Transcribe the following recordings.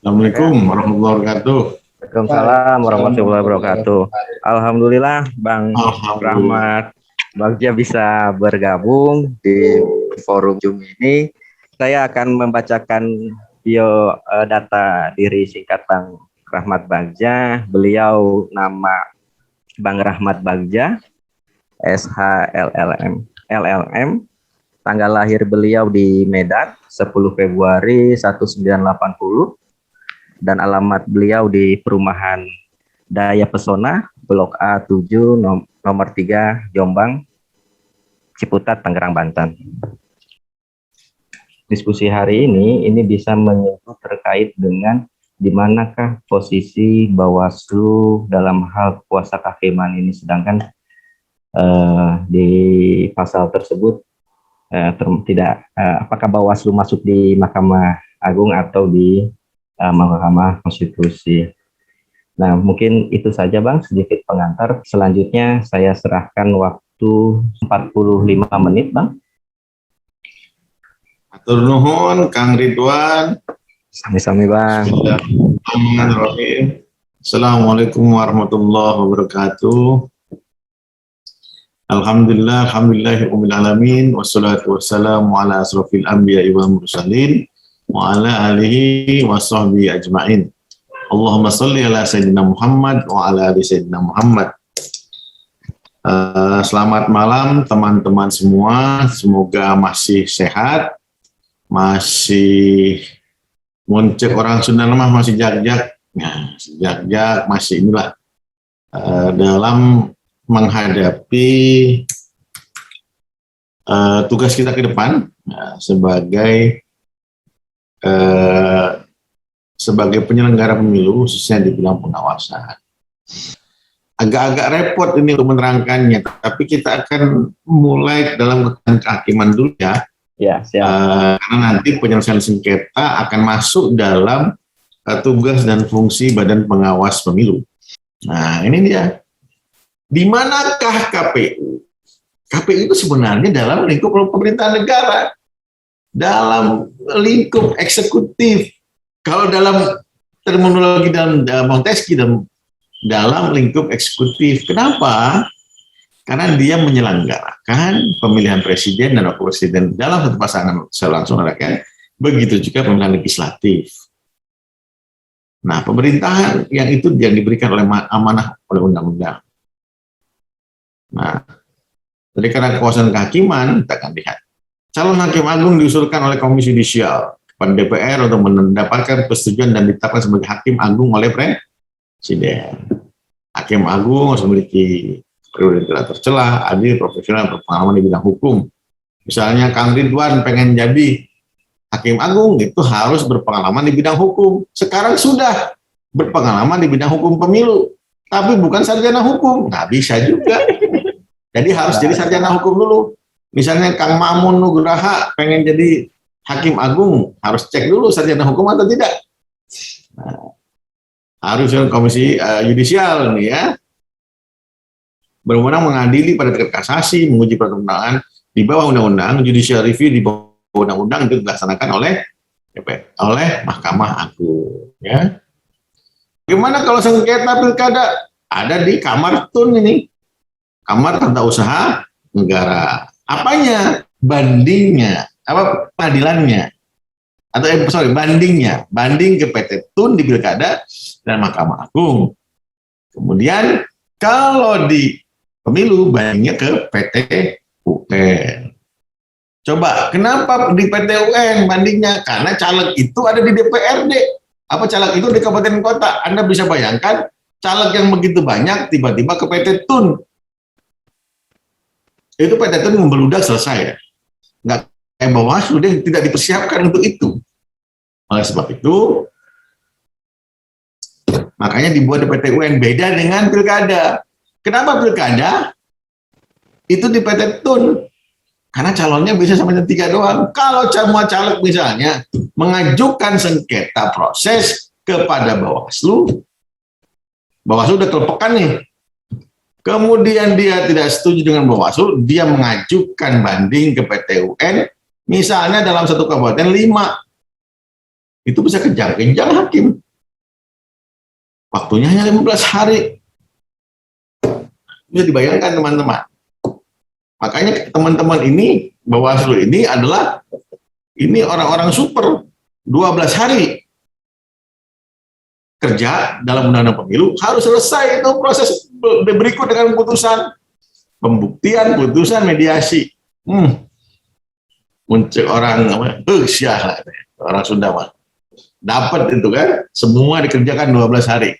Ya. Assalamualaikum warahmatullahi wabarakatuh. Waalaikumsalam warahmatullahi wabarakatuh. Alhamdulillah Bang Alhamdulillah. Rahmat Bagja bisa bergabung di forum Zoom ini. Saya akan membacakan data diri singkat Bang Rahmat Bagja. Beliau nama Bang Rahmat Bagja, SHLLM, tanggal lahir beliau di Medan 10 Februari 1980, dan alamat beliau di Perumahan Daya Pesona, Blok A7, nomor 3, Jombang, Ciputat, Tangerang, Banten. Diskusi hari ini bisa menyentuh terkait dengan di manakah posisi Bawaslu dalam hal kuasa kehakiman ini, sedangkan di pasal tersebut apakah Bawaslu masuk di Mahkamah Agung atau di Mahkamah Konstitusi. Nah, mungkin itu saja Bang, sedikit pengantar. Selanjutnya saya serahkan waktu 45 menit Bang. Atur nuhun Kang Ridwan. Sami-sami Bang. Bismillahirrahmanirrahim. Assalamualaikum warahmatullahi wabarakatuh. Alhamdulillahirabbil alamin, wassalatu wassalamu ala asrofil anbiya'i wal mursalin wa ala alihi wa sahbihi ajma'in. Allahumma sholli ala sayyidina Muhammad wa ala ali sayyidina Muhammad. Selamat malam teman-teman semua, semoga masih sehat, masih muncul orang Sunda mah masih jag-jag, masih inilah dalam menghadapi tugas kita ke depan sebagai penyelenggara pemilu, khususnya di bidang pengawasan. Agak-agak repot ini untuk menerangkannya, tapi kita akan mulai dalam kehakiman dulu ya. Ya, siap. Karena nanti penyelesaian sengketa akan masuk dalam tugas dan fungsi Badan Pengawas Pemilu. Nah, ini dia. Di manakah KPU? KPU itu sebenarnya dalam lingkup pemerintahan negara, dalam lingkup eksekutif. Kalau dalam terminologi dalam Montesquieu, dalam lingkup eksekutif. Kenapa? Karena dia menyelenggarakan pemilihan presiden dan wakil presiden dalam satu pasangan langsung rakyat. Begitu juga pemilihan legislatif. Nah, pemerintahan yang itu yang diberikan oleh amanah oleh undang-undang. Nah, jadi karena kekuasaan kehakiman, kita akan lihat. Calon hakim agung diusulkan oleh Komisi Yudisial kepada DPR untuk mendapatkan persetujuan dan ditetapkan sebagai hakim agung oleh Presiden. Hakim agung harus memiliki periode yang tidak tercela, adil, profesional, berpengalaman di bidang hukum. Misalnya Kang Ridwan pengen jadi hakim agung, itu harus berpengalaman di bidang hukum. Sekarang sudah berpengalaman di bidang hukum pemilu, tapi bukan sarjana hukum. Nggak bisa juga. Jadi harus jadi sarjana hukum dulu. Misalnya Kang Mamun Nugraha pengen jadi hakim agung, harus cek dulu sarjana hukum atau tidak. Nah, harus Komisi Yudisial nih ya, berwenang mengadili pada tingkat kasasi, menguji peraturan di bawah undang-undang, judicial review di bawah undang-undang itu dilaksanakan oleh Mahkamah Agung. Ya. Gimana kalau sengketa pilkada? Ada di Kamar TUN ini. Kamar Tata Usaha Negara. Apanya? Bandingnya. Apa pengadilannya? Atau bandingnya. Banding ke PT TUN di Pilkada dan Mahkamah Agung. Kemudian kalau di pemilu bandingnya ke PT UN. Coba, kenapa di PT UN bandingnya? Karena caleg itu ada di DPRD. Apa caleg itu di kabupaten kota? Anda bisa bayangkan caleg yang begitu banyak tiba-tiba ke PT TUN. Itu PT TUN membeludak selesai ya. Nggak kayak Bawaslu dia tidak dipersiapkan untuk itu. Oleh sebab itu, makanya dibuat di PT UN beda dengan pilkada. Kenapa pilkada? Itu di PT TUN. Karena calonnya bisa sampai 3 doang. Kalau semua caleg misalnya mengajukan sengketa proses kepada Bawaslu, Bawaslu udah kelepekan nih. Kemudian dia tidak setuju dengan Bawaslu, dia mengajukan banding ke PT UN, misalnya dalam satu kabupaten 5. itu bisa kejang-kejang hakim. Waktunya hanya 15 hari. Bisa dibayangkan teman-teman. Makanya teman-teman ini, Bawaslu ini adalah ini orang-orang super. 12 hari kerja dalam undang-undang pemilu harus selesai itu proses berikut dengan putusan pembuktian, putusan, mediasi. Muncul orang syah orang Sunda mah. Dapat itu kan, semua dikerjakan 12 hari.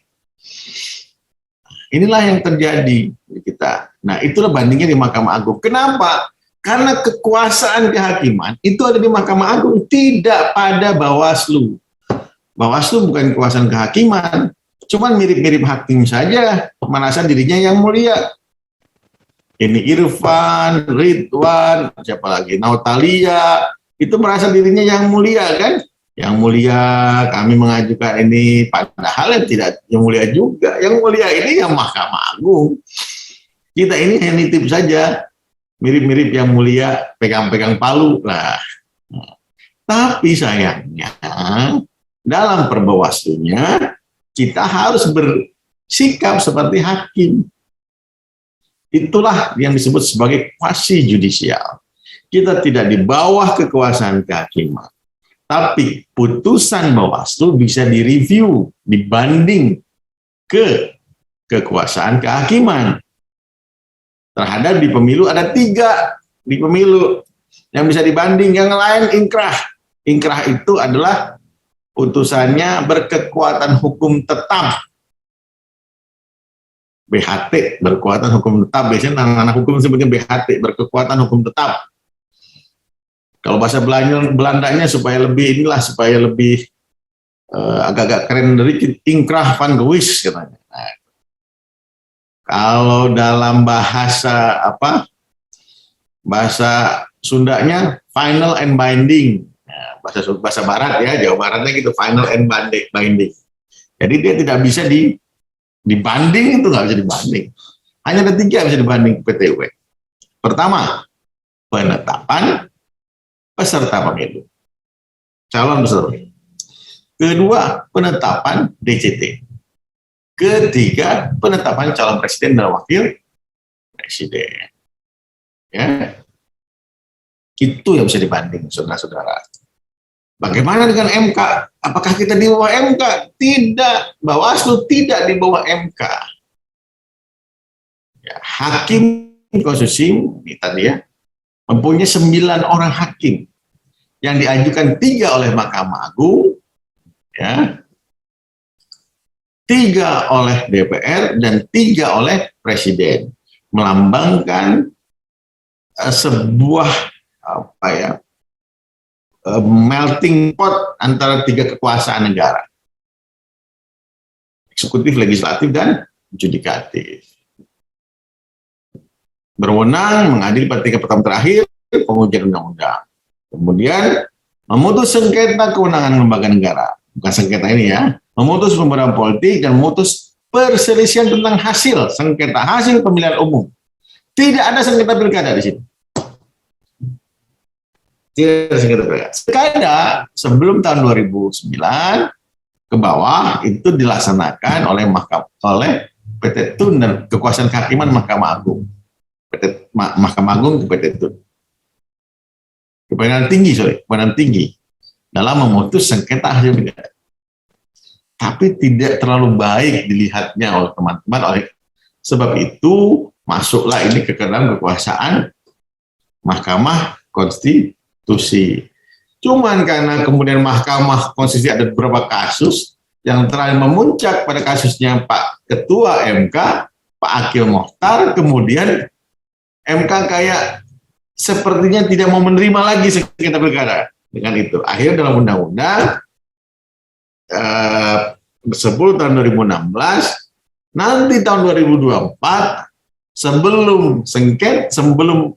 Inilah yang terjadi di kita. Nah, itulah bandingnya di Mahkamah Agung. Kenapa? Karena kekuasaan kehakiman itu ada di Mahkamah Agung, tidak pada Bawaslu. Bawaslu bukan kekuasaan kehakiman, cuman mirip-mirip hakim saja, merasa dirinya yang mulia. Ini Irfan, Ridwan, siapa lagi, Nautalia, itu merasa dirinya yang mulia kan? Yang mulia, kami mengajukan ini, padahal yang tidak yang mulia juga. Yang mulia ini yang Mahkamah Agung. Kita ini hanya nitip saja, mirip-mirip yang mulia, pegang-pegang palu lah. Tapi sayangnya, dalam perbawaslunya, kita harus bersikap seperti hakim. Itulah yang disebut sebagai quasi judicial. Kita tidak di bawah kekuasaan kehakiman. Tapi putusan Bawaslu bisa direview, dibanding ke kekuasaan kehakiman. Terhadap di pemilu ada 3 di pemilu yang bisa dibanding, yang lain inkrah. Inkrah itu adalah putusannya berkekuatan hukum tetap. BHT, berkekuatan hukum tetap. Biasanya anak-anak hukum sebutnya BHT, berkekuatan hukum tetap. Kalau bahasa Belandanya supaya lebih supaya lebih agak-agak keren dari inkrah van gewis katanya. Nah, kalau dalam bahasa bahasa Sundanya final and binding. Nah, bahasa Barat ya, Jawa Baratnya gitu, final and binding. Jadi dia tidak bisa dibanding, itu nggak bisa dibanding. Hanya ada 3 yang bisa dibanding PTW. Pertama, penetapan peserta pemilu, calon peserta pemilu. Kedua, penetapan DCT. Ketiga, penetapan calon presiden dan wakil presiden. Ya, itu yang bisa dibanding, saudara-saudara. Bagaimana dengan MK? Apakah kita di bawah MK? Tidak, Bawaslu tidak di bawah MK. Ya, hakim konstitusi ini tadi ya, mempunyai 9 orang hakim yang diajukan 3 oleh Mahkamah Agung, ya, 3 oleh DPR dan 3 oleh Presiden, melambangkan sebuah melting pot antara 3 kekuasaan negara, eksekutif, legislatif, dan yudikatif. Berwenang mengadili pada tingkat pertama terakhir pengujian undang-undang. Kemudian memutus sengketa kewenangan lembaga negara, bukan sengketa ini ya, memutus pemberantasan politik dan memutus perselisihan tentang hasil sengketa hasil pemilihan umum. Tidak ada sengketa pilkada di sini. Tidak ada sengketa pilkada. Sekada sebelum tahun 2009 ke bawah itu dilaksanakan oleh PT Tun dan kekuasaan kehakiman Mahkamah Agung. Mahkamah Agung ke PT Tun. Kewenangan tinggi dalam memutus sengketa hasil pilkada. Tapi tidak terlalu baik dilihatnya oleh teman-teman. Sebab itu masuklah ini ke dalam kekuasaan Mahkamah Konstitusi. Cuman karena kemudian Mahkamah Konstitusi ada beberapa kasus yang terakhir memuncak pada kasusnya Pak Ketua MK, Pak Akil Mokhtar, kemudian MK kayak sepertinya tidak mau menerima lagi sengketa pilkada. Dengan itu, akhirnya dalam undang-undang 10 tahun 2016, nanti tahun 2024, sebelum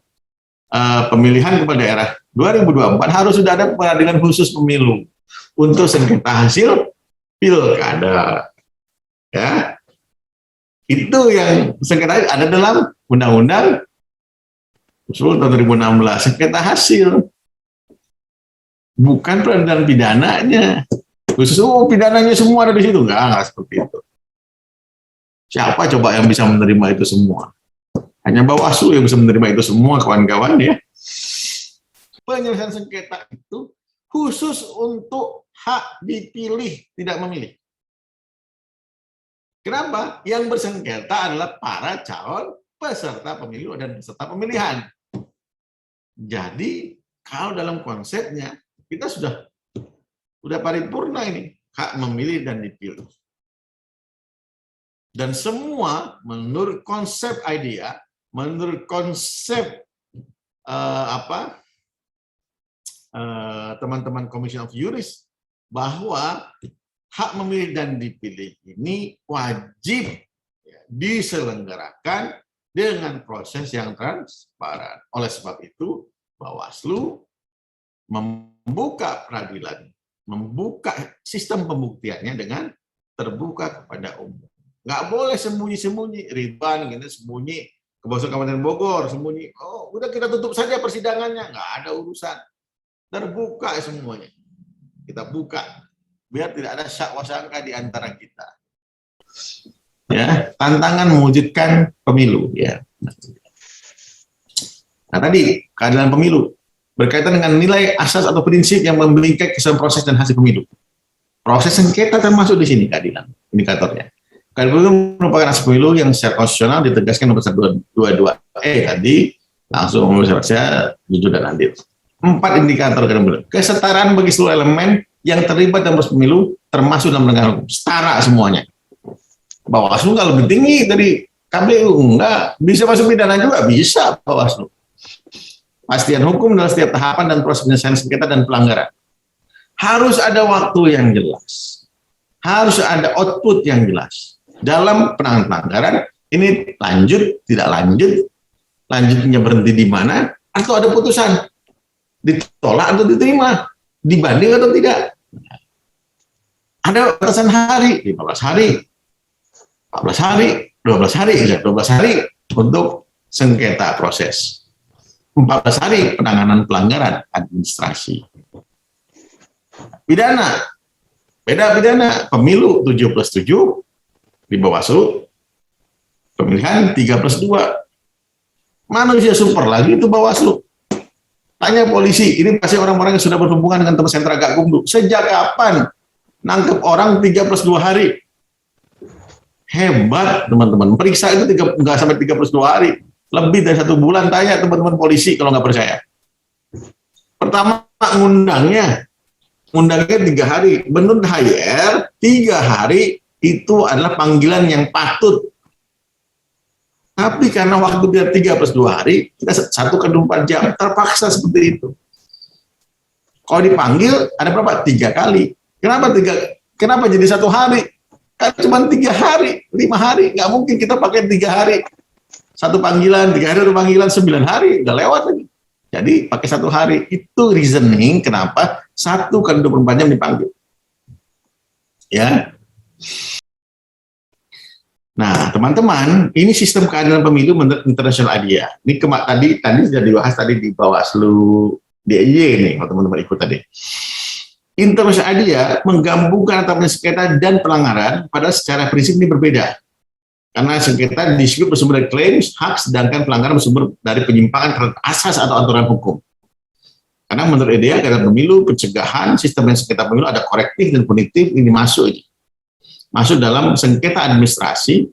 pemilihan kepala daerah 2024 harus sudah ada peradilan khusus pemilu untuk sengketa hasil pilkada. Ya, itu yang sengketa ada dalam undang-undang 10 tahun 2016, sengketa hasil, bukan peradilan pidananya. Khusus pidananya semua ada di situ, enggak seperti itu. Siapa coba yang bisa menerima itu semua? Hanya Bawaslu yang bisa menerima itu semua, kawan-kawan ya. Penyelesaian sengketa itu khusus untuk hak dipilih, tidak memilih. Kenapa? Yang bersengketa adalah para calon peserta pemilu dan peserta pemilihan. Jadi, kalau dalam konsepnya, kita sudah paripurna ini, hak memilih dan dipilih. Dan semua menurut konsep idea, menurut konsep teman-teman Commission of Juris, bahwa hak memilih dan dipilih ini wajib diselenggarakan dengan proses yang transparan. Oleh sebab itu, Bawaslu membuka peradilan, membuka sistem pembuktiannya dengan terbuka kepada umum. Nggak boleh sembunyi-sembunyi. Ridwan gitu sembunyi, ke Bawaslu Kabupaten Bogor sembunyi. Oh, udah kita tutup saja persidangannya, nggak ada urusan. Terbuka semuanya. Kita buka biar tidak ada syak wasangka di antara kita. Ya, tantangan mewujudkan pemilu ya. Nah, tadi keadilan pemilu berkaitan dengan nilai asas atau prinsip yang membingkai keseluruhan proses dan hasil pemilu. Proses sengketa termasuk di sini keadilan indikatornya. Keadilan pemilu merupakan asas pemilu yang secara konstitusional ditegaskan nomor 122E tadi, langsung saya jujur dan adil. 4 indikator keadilan pemilu. Kesetaraan bagi seluruh elemen yang terlibat dalam proses pemilu termasuk dalam penegakan hukum. Setara semuanya. Bawaslu nggak lebih tinggi dari KPU, enggak. Bisa masuk pidana juga, bisa Bawaslu. Pastian hukum dalam setiap tahapan dan proses penyelesaian sengketa dan pelanggaran. Harus ada waktu yang jelas. Harus ada output yang jelas. Dalam penanganan pelanggaran, ini lanjut, tidak lanjut, lanjutnya berhenti di mana, atau ada putusan. Ditolak atau diterima, dibanding atau tidak. Ada batasan hari, 15 hari, 14 hari, 12 hari, 12 hari untuk sengketa proses. 14 hari penanganan pelanggaran administrasi. Pidana, beda pidana, pemilu 7+7 di Bawaslu, pemilihan 3+2. Manusia super lagi itu Bawaslu. Tanya polisi, ini pasti orang-orang yang sudah berhubungan dengan teman sentra Gakumdu. Sejak kapan nangkep orang 3+2 hari? Hebat teman-teman, periksa itu nggak sampai 3+2 hari, lebih dari 1 bulan. Tanya teman-teman polisi kalau nggak percaya. Pertama ngundangnya 3 hari, menurut HR 3 hari itu adalah panggilan yang patut. Tapi karena waktu dia 3+2 hari, kita 1x24 jam, terpaksa seperti itu. Kalau dipanggil ada berapa? 3 kali. Kenapa jadi 1 hari? Kan cuma 3 hari, 5 hari, nggak mungkin kita pakai 3 hari. 1 panggilan, 3 hari, 1 panggilan, 9 hari, udah lewat lagi. Jadi pakai 1 hari, itu reasoning kenapa 1x24 jam dipanggil. Ya. Nah, teman-teman, ini sistem keadilan pemilu menurut internasional ADIA. Ini tadi sudah dibahas tadi di Bawaslu DIY nih, teman-teman ikut tadi. Internasional ADIA menggabungkan antara sengketa dan pelanggaran, padahal secara prinsip ini berbeda. Karena sengketa disebut bersumber dari klaim hak, sedangkan pelanggaran bersumber dari penyimpangan terhadap asas atau aturan hukum. Karena menurut ADIA, keadilan pemilu, pencegahan, sistem sengketa pemilu ada korektif dan punitif, ini masuk dalam sengketa administrasi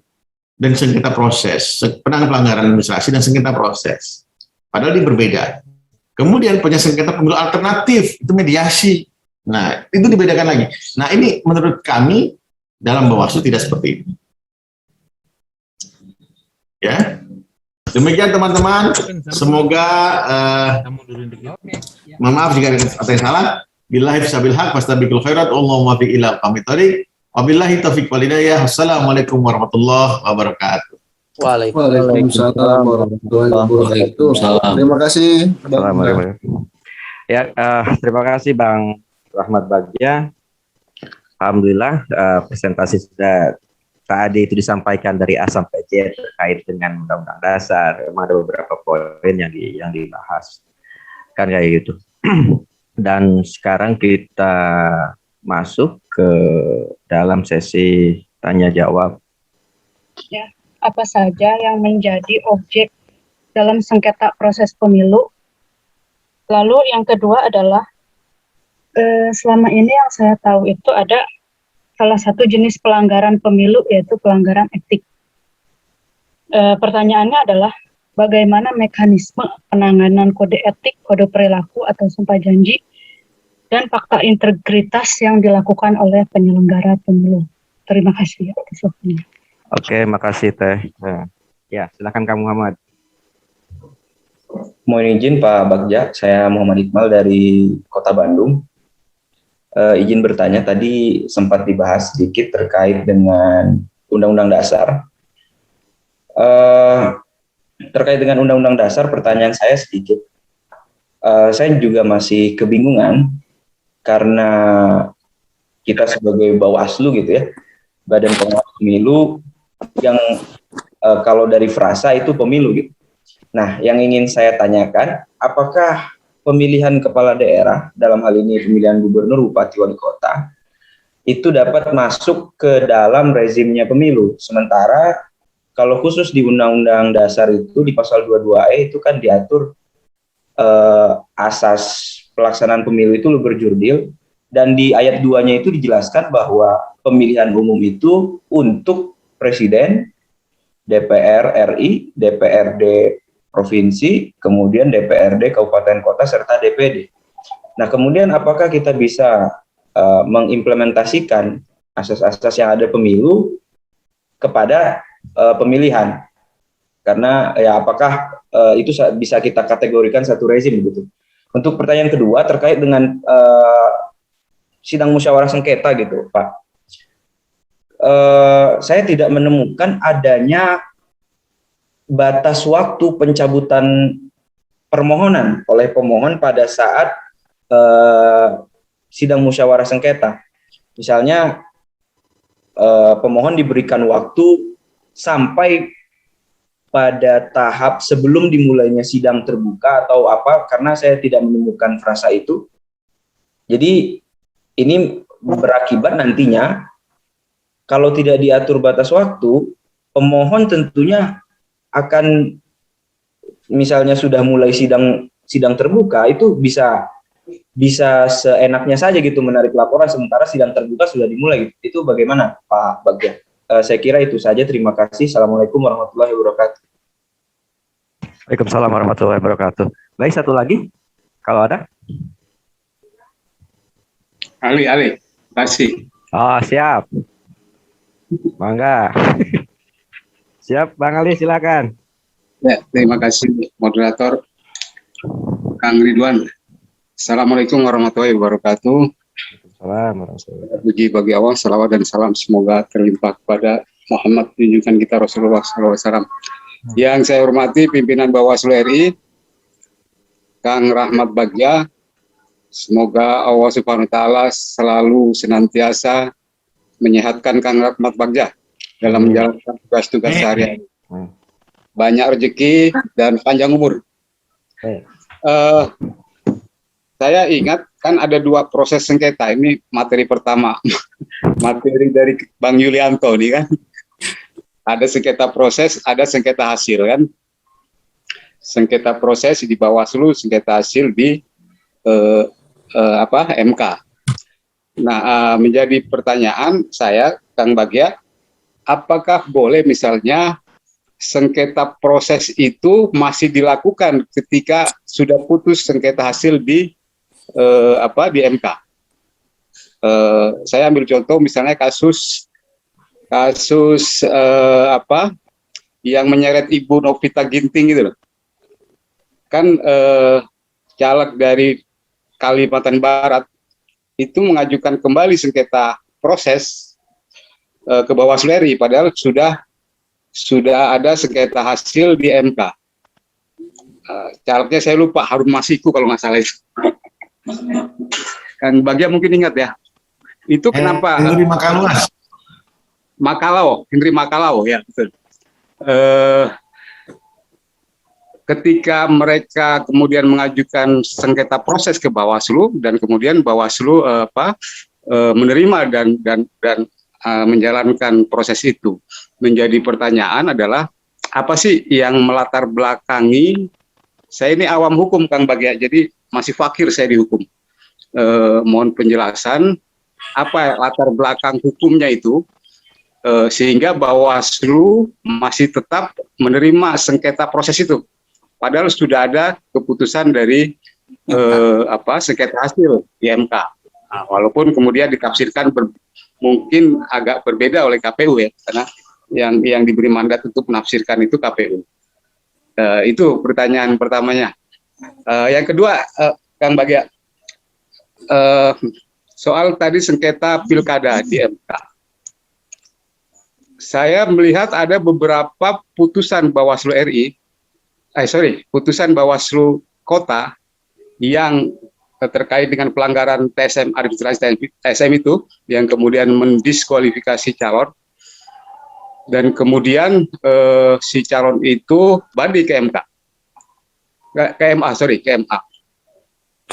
dan sengketa proses, penanganan pelanggaran administrasi dan sengketa proses. Padahal ini berbeda. Kemudian punya sengketa pemilu alternatif, itu mediasi. Nah, itu dibedakan lagi. Nah, ini menurut kami dalam Bawaslu tidak seperti ini. Ya, demikian teman-teman. Semoga mohon maaf jika ada yang salah. Billahi fisabil haq, fastabiqul khairat, Allahumma fi ila qamit thariq. Wabillahi taufiq wal hidayah. Assalamualaikum warahmatullahi wabarakatuh. Waalaikumsalam warahmatullahi wabarakatuh. Terima kasih. Ya, terima kasih Bang Rahmat Bagja. Alhamdulillah presentasi sudah tadi itu disampaikan dari A sampai Z terkait dengan Undang-Undang Dasar. Memang ada beberapa poin yang dibahas kan kayak gitu. Dan sekarang kita masuk ke dalam sesi tanya jawab. Ya, apa saja yang menjadi objek dalam sengketa proses pemilu? Lalu yang kedua adalah selama ini yang saya tahu itu ada salah satu jenis pelanggaran pemilu yaitu pelanggaran etik. Pertanyaannya adalah bagaimana mekanisme penanganan kode etik, kode perilaku atau sumpah janji dan fakta integritas yang dilakukan oleh penyelenggara pemilu. Terima kasih atas waktunya. Oke, makasih Teh. Ya, silakan Kang Muhammad. Mohon izin Pak Bagja, saya Muhammad Iqbal dari Kota Bandung. Izin bertanya, tadi sempat dibahas sedikit terkait dengan Undang-Undang Dasar. Terkait dengan Undang-Undang Dasar, pertanyaan saya sedikit. Saya juga masih kebingungan karena kita sebagai Bawaslu gitu ya, Badan Pengawas Pemilu yang kalau dari frasa itu pemilu gitu. Nah, yang ingin saya tanyakan, apakah pemilihan kepala daerah, dalam hal ini pemilihan gubernur, bupati, wali kota, itu dapat masuk ke dalam rezimnya pemilu. Sementara kalau khusus di Undang-Undang Dasar itu di pasal 22E itu kan diatur asas pelaksanaan pemilu itu berjurdil, dan di ayat 2-nya itu dijelaskan bahwa pemilihan umum itu untuk presiden, DPR RI, DPRD provinsi, kemudian DPRD kabupaten kota serta DPD. Nah, kemudian apakah kita bisa mengimplementasikan asas-asas yang ada pemilu kepada pemilihan? Karena ya apakah itu bisa kita kategorikan satu rezim gitu. Untuk pertanyaan kedua terkait dengan sidang musyawarah sengketa gitu, Pak. Saya tidak menemukan adanya batas waktu pencabutan permohonan oleh pemohon pada saat sidang musyawarah sengketa. Misalnya pemohon diberikan waktu sampai pada tahap sebelum dimulainya sidang terbuka atau apa, karena saya tidak menemukan frasa itu. Jadi ini berakibat nantinya kalau tidak diatur batas waktu, pemohon tentunya akan, misalnya sudah mulai sidang terbuka, itu bisa seenaknya saja gitu menarik laporan, sementara sidang terbuka sudah dimulai. Itu bagaimana Pak Bagja? Saya kira itu saja. Terima kasih. Assalamualaikum warahmatullahi wabarakatuh. Waalaikumsalam warahmatullahi wabarakatuh. Baik, satu lagi kalau ada. Ali, kasih. Oh, siap. Bangga. Siap, Bang Ali, silakan. Ya, terima kasih moderator Kang Ridwan. Assalamualaikum warahmatullahi wabarakatuh. Waalaikumsalam. Puji bagi Allah, salawat dan salam semoga terlimpah kepada Muhammad junjungan kita Rasulullah SAW. Yang saya hormati pimpinan Bawaslu RI, Kang Rahmat Bagja. Semoga Allah Subhanahu wa Ta'ala selalu senantiasa menyehatkan Kang Rahmat Bagja dalam menjalankan tugas-tugas sehari-hari. Banyak rezeki dan panjang umur. Saya ingat kan ada dua proses sengketa. Ini materi pertama, materi dari Bang Yulianto nih kan. Ada sengketa proses, ada sengketa hasil kan. Sengketa proses di Bawaslu, sengketa hasil di MK. Nah, menjadi pertanyaan saya, Kang Bagja, apakah boleh misalnya sengketa proses itu masih dilakukan ketika sudah putus sengketa hasil di MK? Saya ambil contoh misalnya kasus yang menyeret Ibu Novita Ginting gitu loh. Kan caleg dari Kalimantan Barat itu mengajukan kembali sengketa proses ke Bawaslu RI, padahal sudah ada sengketa hasil di MK. Calegnya saya lupa, Harun Masiku kalau nggak salah itu. Kang Bagja mungkin ingat ya. Itu kenapa? Henry Makalau ya betul. Ketika mereka kemudian mengajukan sengketa proses ke Bawaslu dan kemudian Bawaslu menerima dan menjalankan proses itu. Menjadi pertanyaan adalah apa sih yang melatar belakangi? Saya ini awam hukum Kang Bagja, jadi masih fakir saya di hukum. Mohon penjelasan apa latar belakang hukumnya itu sehingga Bawaslu masih tetap menerima sengketa proses itu, padahal sudah ada keputusan dari sengketa hasil di MK. Nah, walaupun kemudian ditafsirkan mungkin agak berbeda oleh KPU ya, karena yang diberi mandat untuk menafsirkan itu KPU. Itu pertanyaan pertamanya. Yang kedua, Kang Bagja, soal tadi sengketa pilkada di MK. Saya melihat ada beberapa putusan Bawaslu putusan Bawaslu Kota yang terkait dengan pelanggaran TSM, administrasi TSM itu, yang kemudian mendiskualifikasi calon, dan kemudian si calon itu banding ke MK, ke MA,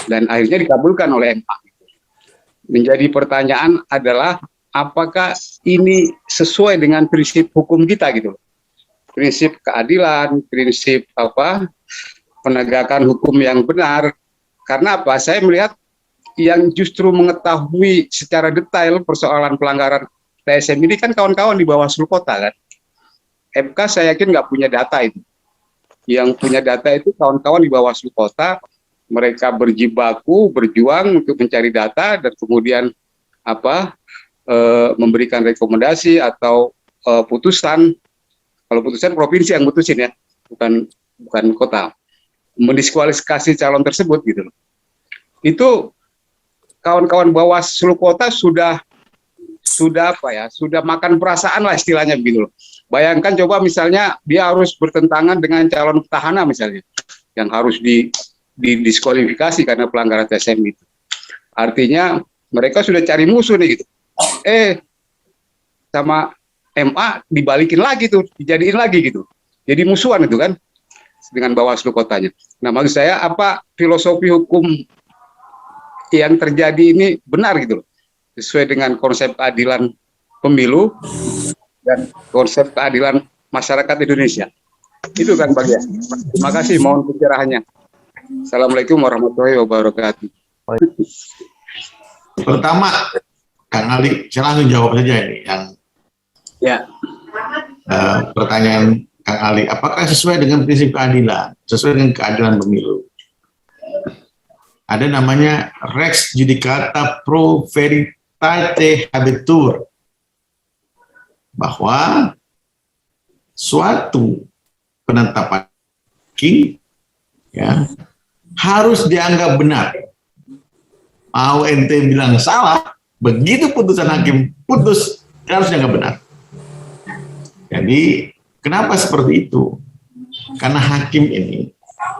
dan akhirnya dikabulkan oleh MA. Menjadi pertanyaan adalah apakah ini sesuai dengan prinsip hukum kita gitu, prinsip keadilan, prinsip penegakan hukum yang benar. Karena apa? Saya melihat yang justru mengetahui secara detail persoalan pelanggaran TSM ini kan kawan-kawan di Bawaslu Kota kan. MK saya yakin nggak punya data itu. Yang punya data itu kawan-kawan di Bawaslu Kota. Mereka berjibaku, berjuang untuk mencari data dan kemudian memberikan rekomendasi atau putusan. Kalau putusan provinsi yang putusin ya, bukan kota, mendiskualifikasi calon tersebut gitu loh. Itu kawan-kawan Bawaslu Kota sudah makan perasaan lah istilahnya begitu loh. Bayangkan coba misalnya dia harus bertentangan dengan calon petahana misalnya, yang harus didiskualifikasi karena pelanggaran TSM itu. Artinya mereka sudah cari musuh nih gitu. Sama MA dibalikin lagi tuh, dijadiin lagi gitu. Jadi musuhan itu kan dengan Bawaslu Kotanya. Nah, maksud saya apa filosofi hukum yang terjadi ini benar gitu loh, sesuai dengan konsep keadilan pemilu dan konsep keadilan masyarakat Indonesia. Itu kan Bagja. Terima kasih, mohon pencerahannya. Assalamualaikum warahmatullahi wabarakatuh. Pertama, Kang Ali, saya langsung jawab saja ini yang pertanyaan Kang Ali. Apakah sesuai dengan prinsip keadilan, sesuai dengan keadilan pemilu? Ada namanya Rex Judicata Pro Veritate Habetur, bahwa suatu penetapan hakim ya harus dianggap benar. Mau ente bilang salah, begitu putusan hakim putus harus dianggap benar. Jadi kenapa seperti itu? Karena hakim ini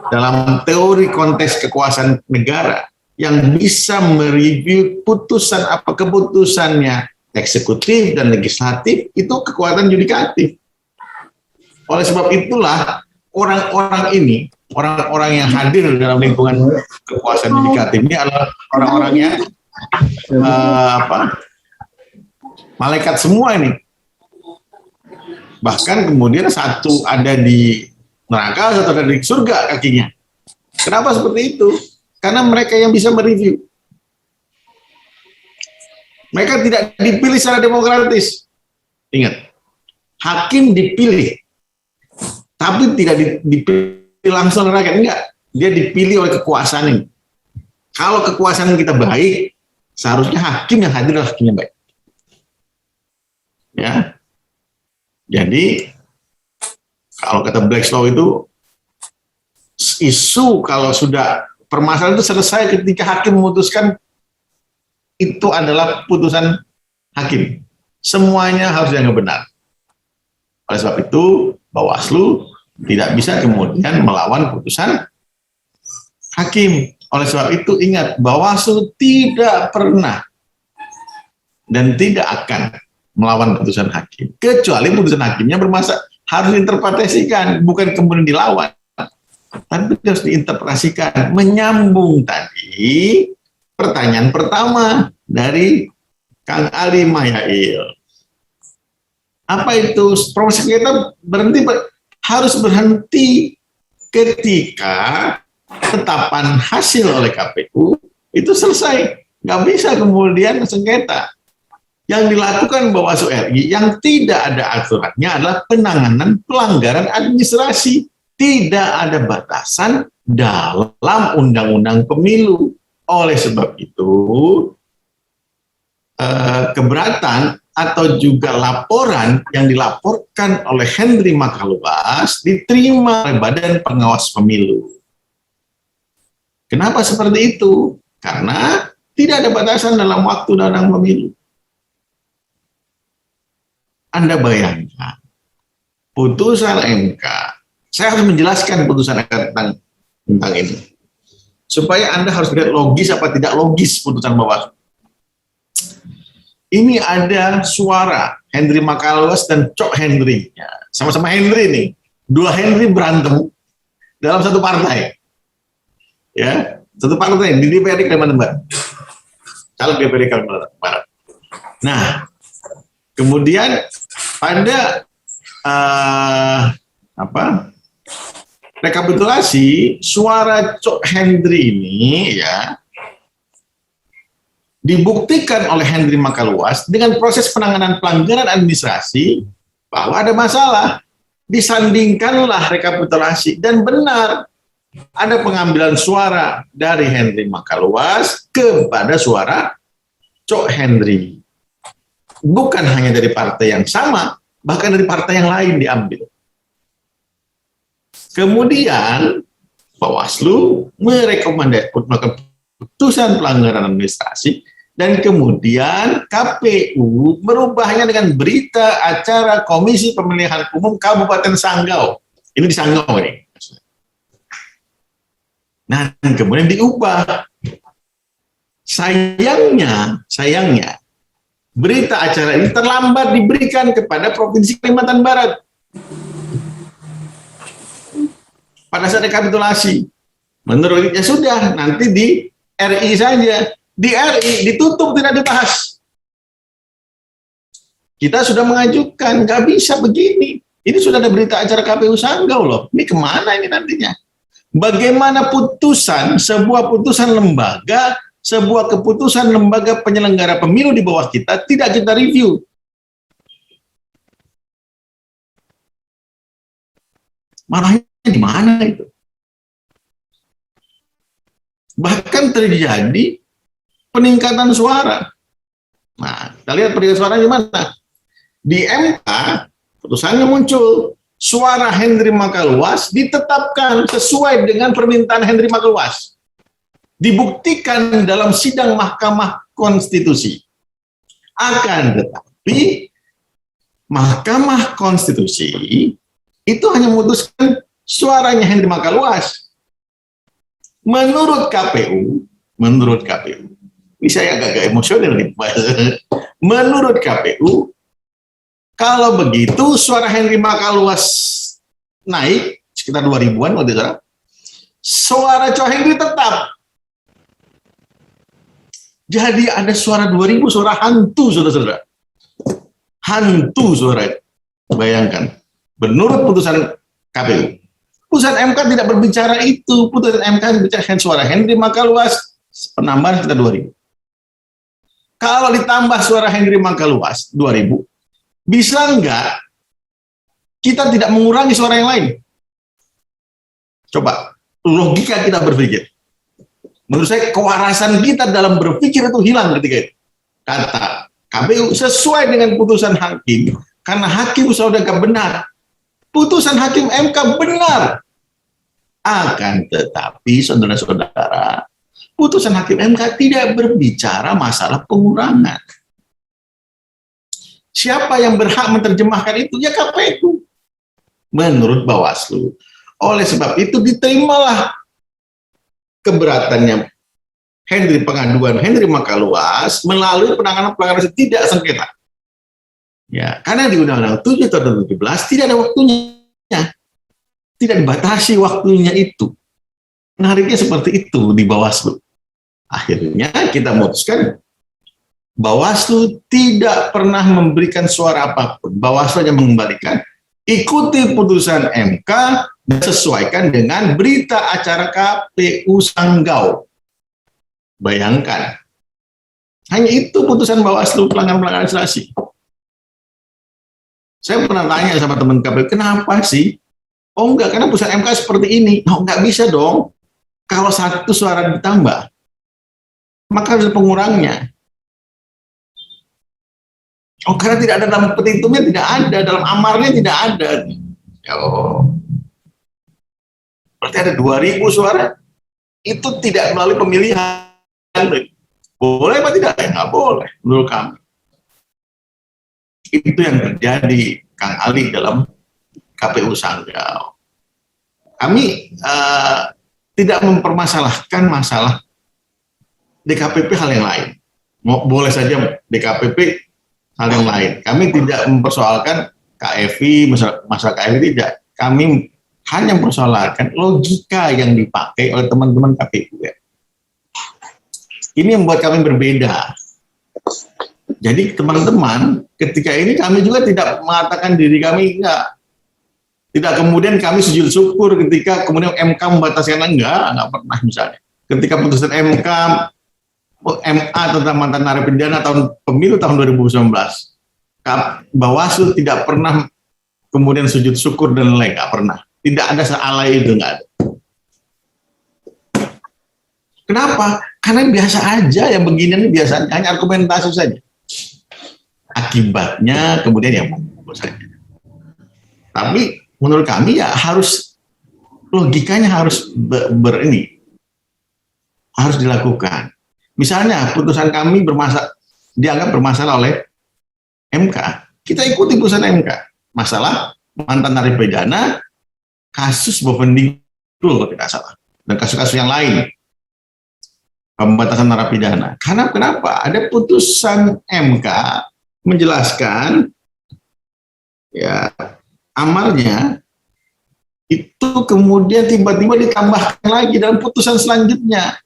dalam teori konteks kekuasaan negara yang bisa mereview putusan keputusannya eksekutif dan legislatif itu kekuatan yudikatif. Oleh sebab itulah orang-orang yang hadir dalam lingkungan kekuasaan yudikatif ini adalah orang-orangnya malaikat semua ini. Bahkan kemudian satu ada di neraka, satu ada di surga kakinya. Kenapa seperti itu? Karena mereka yang bisa mereview. Mereka tidak dipilih secara demokratis. Ingat, hakim dipilih, tapi tidak dipilih langsung oleh rakyat. Enggak, dia dipilih oleh kekuasaan ini. Kalau kekuasaan kita baik, seharusnya hakim yang hadir adalah hakim yang baik. Ya, jadi kalau kata Black's Law itu isu kalau sudah permasalahan itu selesai ketika hakim memutuskan itu adalah putusan hakim. Semuanya harus dianggap benar. Oleh sebab itu Bawaslu tidak bisa kemudian melawan putusan hakim. Oleh sebab itu ingat, Bawaslu tidak pernah dan tidak akan melawan putusan hakim, kecuali putusan hakimnya bermasalah, harus diinterpretasikan, bukan kemudian dilawan, tapi harus diinterpretasikan. Menyambung tadi pertanyaan pertama dari Kang Ali Mayail. Apa itu? Proses sengketa harus berhenti ketika penetapan hasil oleh KPU itu selesai. Nggak bisa kemudian sengketa. Yang dilakukan Bawaslu RI yang tidak ada aturannya adalah penanganan pelanggaran administrasi. Tidak ada batasan dalam undang-undang pemilu. Oleh sebab itu, keberatan atau juga laporan yang dilaporkan oleh Henry Makaluas diterima oleh Badan Pengawas Pemilu. Kenapa seperti itu? Karena tidak ada batasan dalam waktu dalam pemilu. Anda bayangkan, putusan MK, saya harus menjelaskan putusan MK tentang ini. Supaya Anda harus lihat logis apa tidak logis putusan Bawaslu. Ini ada suara Henry Makaluas dan Cok Henry. Ya, sama-sama Henry nih. Dua Henry berantem dalam satu partai. Ya, satu partai di DPRD Kalimantan Barat. Caleg DPRD Kalimantan Barat. Nah, kemudian pada rekapitulasi suara Cok Henry ini ya dibuktikan oleh Henry Makaluas dengan proses penanganan pelanggaran administrasi bahwa ada masalah. Disandingkanlah rekapitulasi dan benar ada pengambilan suara dari Henry Makaluas kepada suara Cok Henry. Bukan hanya dari partai yang sama, bahkan dari partai yang lain diambil. Kemudian Bawaslu merekomendasikan putusan pelanggaran administrasi dan kemudian KPU merubahnya dengan berita acara Komisi Pemilihan Umum Kabupaten Sanggau. Ini di Sanggau ini. Nah, kemudian diubah. Sayangnya berita acara ini terlambat diberikan kepada Provinsi Kalimantan Barat. Pada saat rekapitulasi, menurutnya sudah, nanti di RI saja. Di RI ditutup, tidak dibahas. Kita sudah mengajukan, nggak bisa begini. Ini sudah ada berita acara KPU Sanggau loh. Ini kemana ini nantinya? Bagaimana sebuah putusan lembaga, sebuah keputusan lembaga penyelenggara pemilu di bawah kita tidak kita review. Marahnya di mana itu? Bahkan terjadi peningkatan suara. Nah, kita lihat peningkatan suara di mana? Di MK, putusannya muncul. Suara Henry Makaluas ditetapkan sesuai dengan permintaan Henry Makaluas. Dibuktikan dalam sidang Mahkamah Konstitusi. Akan tetapi, Mahkamah Konstitusi itu hanya memutuskan suaranya Henry Makaluas. Menurut KPU, ini saya agak emosional nih. Menurut KPU, kalau begitu suara Henry Makaluas naik sekitar 2000-an waktu itu. Suara Cok Henry tetap. Jadi ada suara 2000, suara hantu, saudara-saudara. Hantu suara. Bayangkan. Menurut putusan KPU. Putusan MK tidak berbicara itu. Putusan MK berbicara suara Henry Makaluas penambahan sekitar 2000. Kalau ditambah suara Henry Makaluas 2000, bisa enggak kita tidak mengurangi suara yang lain? Coba, logika kita berpikir. Menurut saya kewarasan kita dalam berpikir itu hilang ketika itu. Kata KPU sesuai dengan putusan hakim, karena hakim sudah benar. Putusan hakim MK benar. Akan tetapi, saudara-saudara, putusan hakim MK tidak berbicara masalah pengurangan. Siapa yang berhak menerjemahkan itu? Ya KPU. Menurut Bawaslu. Oleh sebab itu diterimalah keberatannya pengaduan Henry Makaluas melalui penanganan pelanggaran tidak sengketa. Ya, karena di Undang-Undang 7 tahun 2017 tidak ada waktunya. Tidak dibatasi waktunya itu. Menariknya seperti itu di Bawaslu. Akhirnya kita memutuskan Bawaslu tidak pernah memberikan suara apapun. Bawaslu hanya mengembalikan, ikuti putusan MK dan sesuaikan dengan berita acara KPU Sanggau. Bayangkan, hanya itu putusan Bawaslu pelanggaran administrasi. Saya pernah tanya sama teman KPU, kenapa sih? Oh enggak, karena putusan MK seperti ini. Oh enggak bisa dong. Kalau satu suara ditambah, maka harus pengurangnya. Oh, karena tidak ada dalam petitumnya, tidak ada, dalam amarnya tidak ada. Oh. Berarti ada 2.000 suara. Itu tidak melalui pemilihan. Boleh apa tidak? Ya, nggak boleh, menurut kami. Itu yang terjadi, Kang Ali, dalam KPU Sanggau. Kami tidak mempermasalahkan masalah DKPP hal yang lain. Boleh saja DKPP hal yang lain. Kami tidak mempersoalkan KFI, masalah KFI tidak. Kami hanya mempersoalkan logika yang dipakai oleh teman-teman KPU. Ya. Ini yang membuat kami berbeda. Jadi teman-teman, ketika ini kami juga tidak mengatakan diri kami enggak. Tidak kemudian kami sujud syukur ketika kemudian MK membataskan enggak pernah misalnya. Ketika putusan MA tentang mantan narapidana pemilu tahun 2019, Bawaslu tidak pernah kemudian sujud syukur dan lain, nggak pernah. Tidak ada sealai itu, nggak ada. Kenapa? Karena biasa aja, yang beginian biasa, hanya argumentasi saja. Akibatnya kemudian ya monggo saja. Tapi menurut kami ya harus logikanya harus harus dilakukan. Misalnya putusan kami dianggap bermasalah oleh MK. Kita ikuti putusan MK. Masalah mantan narapidana, kasus Bovendi kalau tidak salah, dan kasus-kasus yang lain pembatasan narapidana. Karena kenapa? Ada putusan MK menjelaskan ya amarnya itu kemudian tiba-tiba ditambahkan lagi dalam putusan selanjutnya.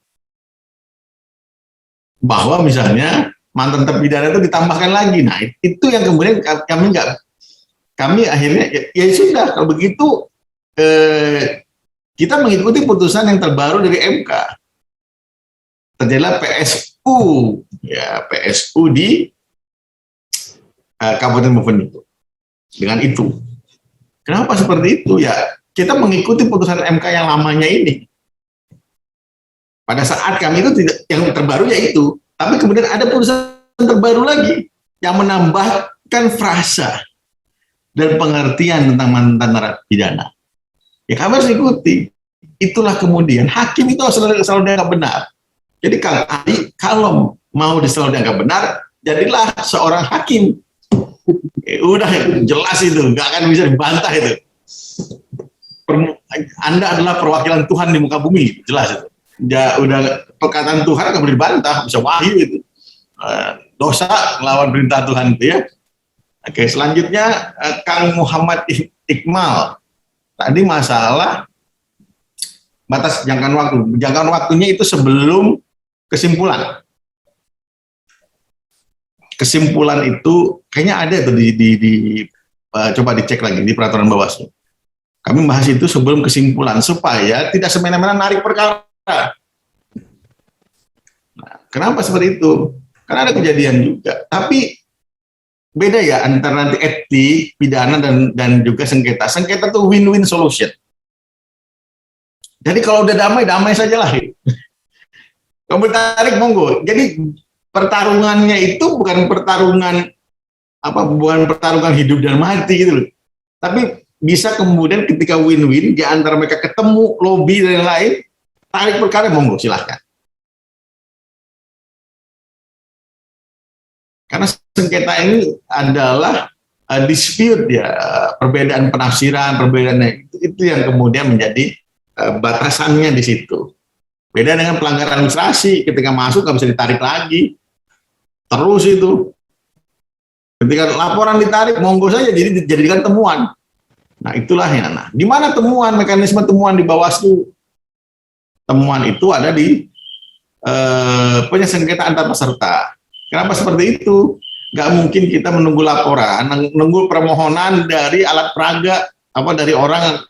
Bahwa misalnya mantan terpidana itu ditambahkan lagi. Nah, itu yang kemudian kami akhirnya ya sudah kalau begitu kita mengikuti putusan yang terbaru dari MK. Terjadilah PSU di Kabupaten Boven itu. Dengan itu. Kenapa seperti itu? Ya, kita mengikuti putusan MK yang lamanya ini. Pada saat kami itu tidak, yang terbaru yaitu, tapi kemudian ada putusan terbaru lagi yang menambahkan frasa dan pengertian tentang mantan narapidana. Ya kami harus ikuti. Itulah kemudian hakim itu selalu dianggap benar. Jadi kalau mau selalu dianggap benar, jadilah seorang hakim. Udah jelas itu, nggak akan bisa dibantah itu. Anda adalah perwakilan Tuhan di muka bumi, jelas itu. Ya, udah perkataan Tuhan nggak boleh dibantah, bisa wahyu itu. Dosa melawan perintah Tuhan itu ya. Oke, selanjutnya Kang Muhammad Iqmal. Tadi masalah batas jangkauan waktu. Jangkauan waktunya itu sebelum kesimpulan. Kesimpulan itu kayaknya ada tuh coba dicek lagi di peraturan Bawaslu. Kami bahas itu sebelum kesimpulan supaya tidak semena-mena narik perkara. Nah, kenapa seperti itu? Karena ada kejadian juga. Tapi beda ya antara nanti etik, pidana dan juga sengketa. Sengketa itu win-win solution. Jadi kalau udah damai sajalah. Kalau ditarik monggo. Jadi pertarungannya itu bukan pertarungan hidup dan mati gitu loh. Tapi bisa kemudian ketika win-win di antara mereka ketemu lobby dan lain, tarik perkara monggo silahkan. Karena sengketa ini adalah dispute ya, perbedaan penafsiran, itu yang kemudian menjadi batasannya di situ. Beda dengan pelanggaran administrasi, ketika masuk nggak bisa ditarik lagi, terus itu. Ketika laporan ditarik, monggo saja jadi dijadikan temuan. Nah itulah yang. Nah, di mana temuan, mekanisme temuan di Bawaslu? Temuan itu ada di penyelesaian sengketa antar peserta. Kenapa seperti itu? Nggak mungkin kita menunggu laporan, menunggu permohonan dari alat peraga, dari orang,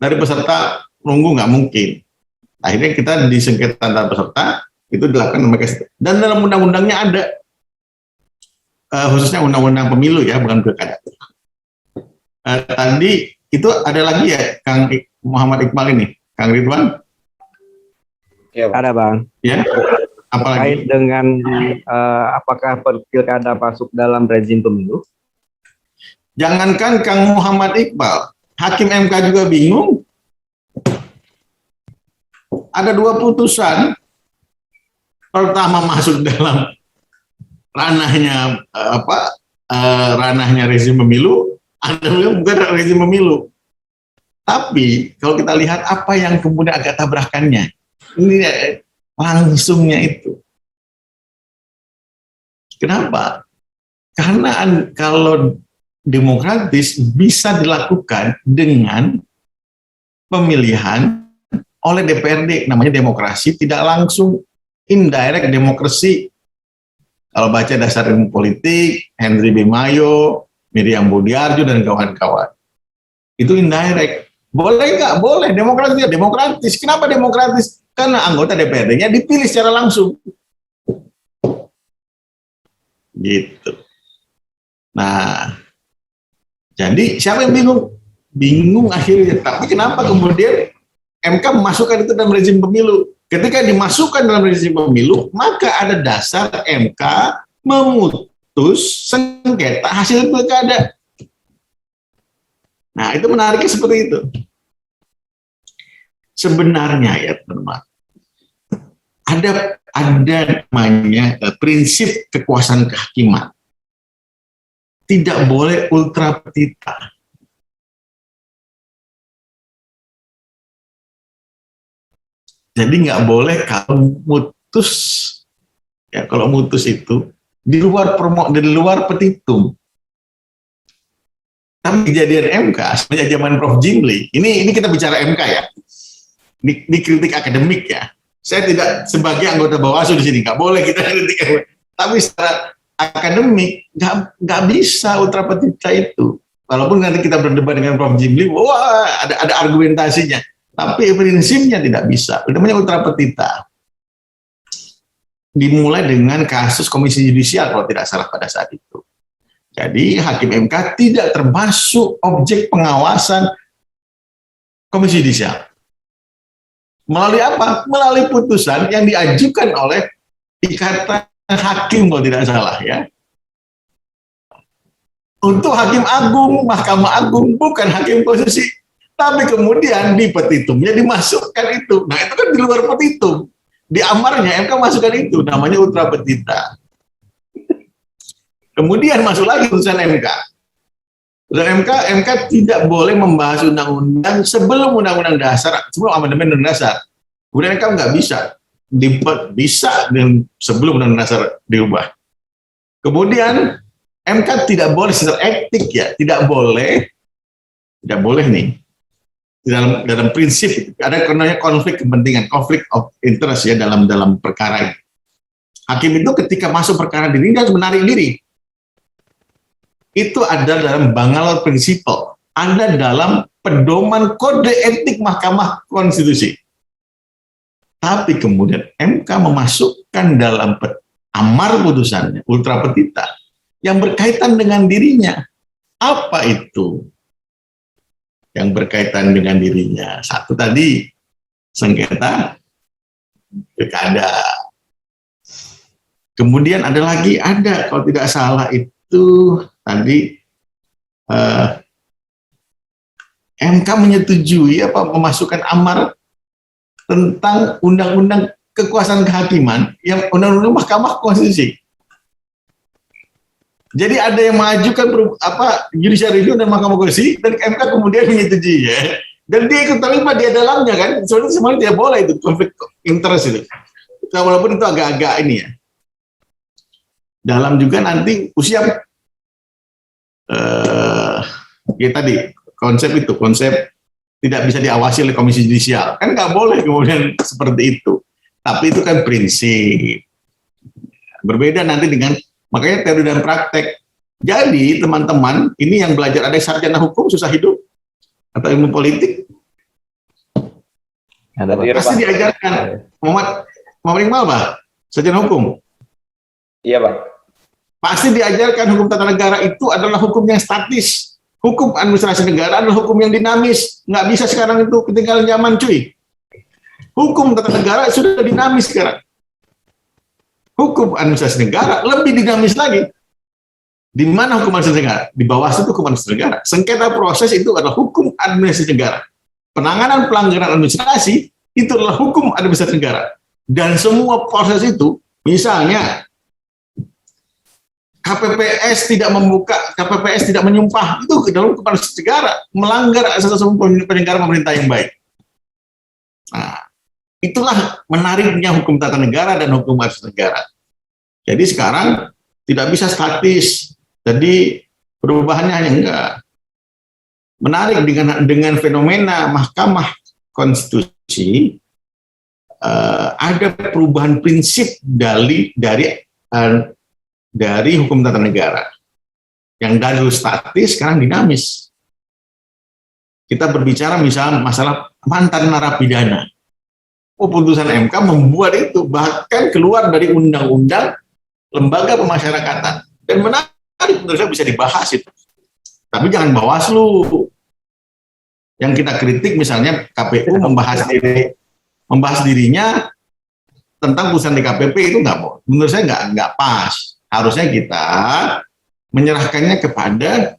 dari peserta, nunggu nggak mungkin. Akhirnya kita di sengketa antar peserta, itu dilakukan dan dalam undang-undangnya ada, khususnya undang-undang pemilu ya, bukan pilkada. Tadi itu ada lagi ya, Kang Muhammad Iqbal ini, Kang Ridwan? Ya, Pak. Ada Bang. Ya, apalagi? Terkait dengan apakah pilkada masuk dalam rezim pemilu? Jangankan Kang Muhammad Iqbal, Hakim MK juga bingung. Ada 2 putusan, pertama masuk dalam ranahnya ranahnya rezim pemilu, ada yang bukan rezim pemilu. Tapi kalau kita lihat apa yang kemudian agak tabrakannya, ini langsungnya itu. Kenapa? Karena kalau demokratis bisa dilakukan dengan pemilihan oleh DPRD, namanya demokrasi tidak langsung, indirect demokrasi. Kalau baca dasar ilmu politik, Henry B. Mayo, Miriam Budiarjo, dan kawan-kawan. Itu indirect. Boleh nggak? Boleh. Demokratis ya demokratis. Kenapa demokratis? Karena anggota DPRD-nya dipilih secara langsung. Gitu. Nah, jadi siapa yang bingung? Bingung akhirnya. Tapi kenapa kemudian MK memasukkan itu dalam rezim pemilu? Ketika dimasukkan dalam rezim pemilu, maka ada dasar MK memutus sengketa hasil pilkada. Nah, itu menariknya seperti itu. Sebenarnya ya teman-teman, ada namanya prinsip kekuasaan kehakiman. Tidak boleh ultra petita. Jadi nggak boleh kalau mutus, ya kalau mutus itu di luar petitum. Tapi kejadian MK semenjak zaman Prof. Jimli, ini kita bicara MK ya, di kritik akademik ya. Saya tidak sebagai anggota Bawaslu di sini, nggak boleh kita kritik MK. Tapi secara akademik nggak bisa ultra petita itu. Walaupun nanti kita berdebat dengan Prof. Jimli, wah ada argumentasinya. Tapi prinsipnya tidak bisa. Namanya ultra petita. Dimulai dengan kasus Komisi Yudisial kalau tidak salah pada saat itu. Jadi Hakim MK tidak termasuk objek pengawasan Komisi Yudisial. Melalui apa? Melalui putusan yang diajukan oleh Ikatan Hakim kalau tidak salah ya. Untuk Hakim Agung, Mahkamah Agung, bukan Hakim Konstitusi. Tapi kemudian di petitumnya dimasukkan itu. Nah itu kan di luar petitum. Di amarnya MK masukkan itu. Namanya ultra petita. Kemudian masuk lagi putusan MK. Putusan MK tidak boleh membahas undang-undang sebelum undang-undang dasar, sebelum amandemen undang dasar. Kemudian MK nggak bisa. Bisa sebelum undang dasar diubah. Kemudian MK tidak boleh secara etik ya. Tidak boleh nih. Dalam prinsip ada konflik kepentingan, konflik of interest ya dalam perkara ini. Hakim itu ketika masuk perkara diri dia harus menarik diri. Itu ada dalam Bangalore Principle, ada dalam pedoman kode etik Mahkamah Konstitusi. Tapi kemudian MK memasukkan dalam amar putusannya ultra petita yang berkaitan dengan dirinya. Apa itu? Yang berkaitan dengan dirinya. Satu tadi, sengketa pilkada. Kemudian ada lagi, kalau tidak salah itu tadi MK menyetujui memasukkan amar tentang undang-undang kekuasaan kehakiman yang undang-undang Mahkamah Konstitusi. Jadi ada yang mengajukan judicial review dan Mahkamah Konstitusi dan MK kemudian menyetujui ya. Dan dia ikut terlibat di dalamnya kan. Sebenarnya tidak boleh itu konflik interest itu. Walaupun itu agak-agak ini ya. Dalam juga nanti usia ya tadi konsep tidak bisa diawasi oleh Komisi Yudisial. Kan nggak boleh kemudian seperti itu. Tapi itu kan prinsip. Berbeda nanti dengan Makanya teori dan praktek. Jadi teman-teman, ini yang belajar ada sarjana hukum susah hidup atau ilmu politik Ada Pak. Hadir, pasti Pak. diajarkan. Muhammad Iqbal, Pak, sarjana hukum. Iya, Pak. Pasti diajarkan hukum tata negara itu adalah hukum yang statis. Hukum administrasi negara adalah hukum yang dinamis. Nggak bisa sekarang itu ketinggalan zaman, cuy. Hukum tata negara sudah dinamis sekarang. Hukum administrasi negara lebih dinamis lagi. Di mana hukum administrasi negara? Di bawah itu hukum administrasi negara. Sengketa proses itu adalah hukum administrasi negara. Penanganan pelanggaran administrasi itu adalah hukum administrasi negara. Dan semua proses itu, misalnya KPPS tidak membuka, KPPS tidak menyumpah, itu ke dalam hukum administrasi negara, melanggar asas penyelenggara pemerintah yang baik. Nah, itulah menariknya hukum tata negara dan hukum administrasi negara. Jadi sekarang tidak bisa statis. Jadi perubahannya hanya enggak. Menarik dengan fenomena Mahkamah Konstitusi, ada perubahan prinsip dari hukum tata negara yang dari statis sekarang dinamis. Kita berbicara misalnya masalah mantan narapidana. Putusan MK membuat itu bahkan keluar dari undang-undang lembaga pemasyarakatan, dan menarik menurut saya bisa dibahas itu. Tapi jangan Bawaslu. Yang kita kritik misalnya KPU membahas dirinya tentang putusan DKPP itu menurut saya nggak pas. Harusnya kita menyerahkannya kepada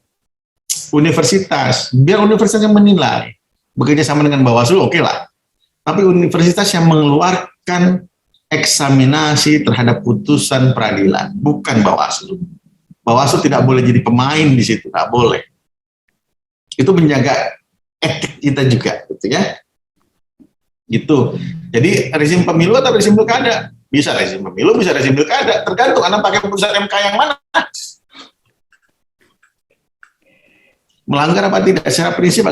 universitas, biar universitas yang menilai. Bekerja sama dengan Bawaslu, oke lah. Tapi universitas yang mengeluarkan eksaminasi terhadap putusan peradilan, bukan Bawaslu. Bawaslu tidak boleh jadi pemain di situ, nggak boleh. Itu menjaga etik kita juga, gitu ya. Gitu. Jadi rezim pemilu atau rezim pilkada? Bisa rezim pemilu, bisa rezim pilkada, tergantung Anda pakai putusan MK yang mana. Melanggar apa tidak? Secara prinsip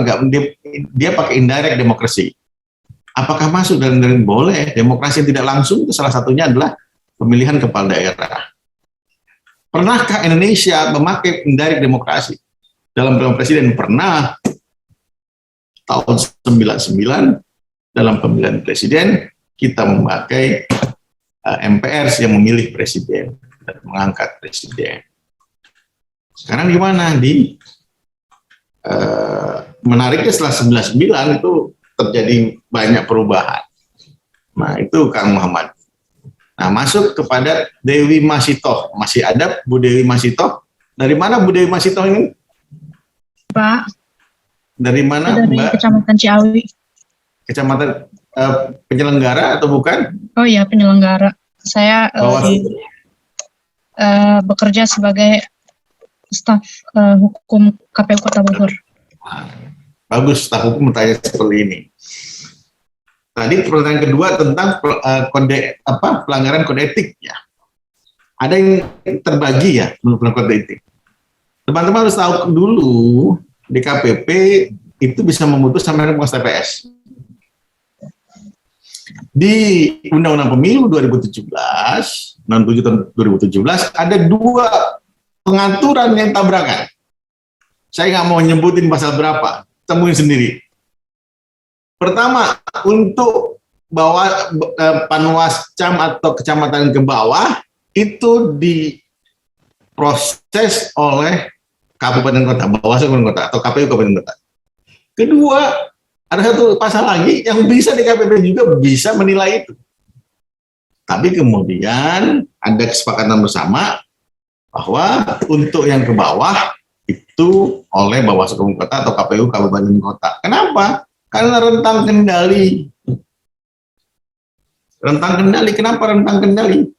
dia pakai indirect demokrasi. Apakah masuk dalam boleh? Demokrasi yang tidak langsung itu salah satunya adalah pemilihan kepala daerah. Pernahkah Indonesia memakai indirect demokrasi dalam pemilihan presiden? Pernah. Tahun 99 dalam pemilihan presiden kita memakai MPR yang memilih presiden dan mengangkat presiden. Sekarang gimana? Menariknya setelah 99 itu terjadi banyak perubahan. Nah itu Kang Muhammad. Nah masuk kepada Dewi Masitoh. Masih ada Bu Dewi Masitoh. Dari mana Bu Dewi Masitoh ini? Pak. Dari mana dari Mbak? Kecamatan Ciawi. Kecamatan penyelenggara atau bukan? Oh iya, penyelenggara. Saya bekerja sebagai staf hukum KPU Kota Bogor. Bagus, staf hukum bertanya seperti ini. Tadi pertanyaan kedua tentang pelanggaran kode etik ya. Ada yang terbagi ya menurut kode etik. Teman-teman harus tahu dulu DKPP itu bisa memutus sampai dengan penguasa TPS. Di Undang-Undang Pemilu 2017, 67 tahun 2017 ada dua pengaturan yang tabrakan. Saya nggak mau nyebutin pasal berapa, temuin sendiri. Pertama, untuk Panwascam atau kecamatan ke bawah itu diproses oleh kabupaten kota, Bawaslu kabupaten kota atau KPU kabupaten kota. Kedua, ada satu pasal lagi yang bisa DKPP juga bisa menilai itu. Tapi kemudian ada kesepakatan bersama bahwa untuk yang ke bawah itu oleh Bawaslu kabupaten kota atau KPU kabupaten kota. Kenapa? Karena rentang kendali. Rentang kendali, kenapa rentang kendali?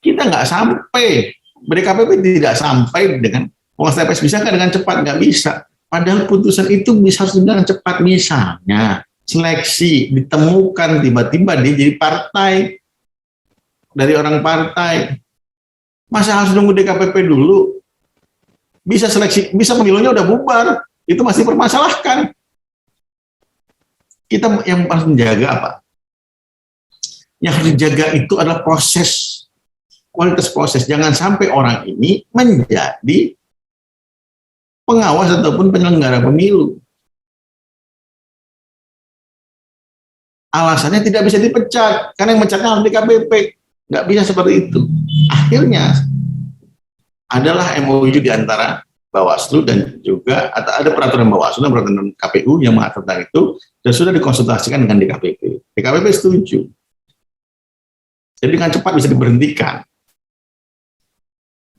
Kita nggak sampai, DKPP tidak sampai dengan penguasa TPS bisa nggak dengan cepat? Nggak bisa. Padahal putusan itu bisa harus dengan cepat. Misalnya seleksi ditemukan tiba-tiba dia jadi partai dari orang partai. Masa harus nunggu DKPP dulu? Bisa seleksi, bisa pemilunya udah bubar. Itu masih permasalahkan. Kita yang harus menjaga apa? Yang harus dijaga itu adalah proses kualitas proses. Jangan sampai orang ini menjadi pengawas ataupun penyelenggara pemilu. Alasannya tidak bisa dipecat, karena yang mecatnya harus DKPP. Nggak bisa seperti itu. Akhirnya adalah MOU di antara Bawaslu dan juga ada peraturan Bawaslu dan peraturan KPU yang mengatur tentang itu dan sudah dikonsultasikan dengan DKPP. DKPP setuju. Jadi dengan cepat bisa diberhentikan.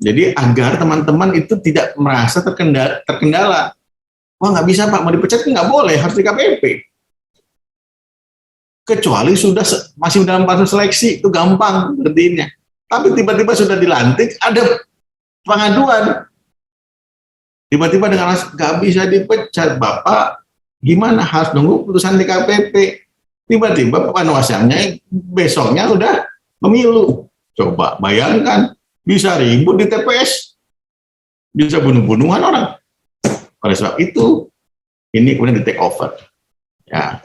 Jadi agar teman-teman itu tidak merasa terkendala. Wah, nggak bisa Pak, mau dipecat nggak boleh, harus DKPP. Kecuali sudah masih dalam fase seleksi, itu gampang berhentinya. Tapi tiba-tiba sudah dilantik, ada pengaduan. Tiba-tiba dengan nggak bisa dipecat, Bapak, gimana? Harus nunggu putusan DKPP. Tiba-tiba pengawasannya besoknya sudah pemilu. Coba bayangkan, bisa ribut di TPS, bisa bunuh-bunuhan orang. Oleh sebab itu, ini kemudian di take over. Ya.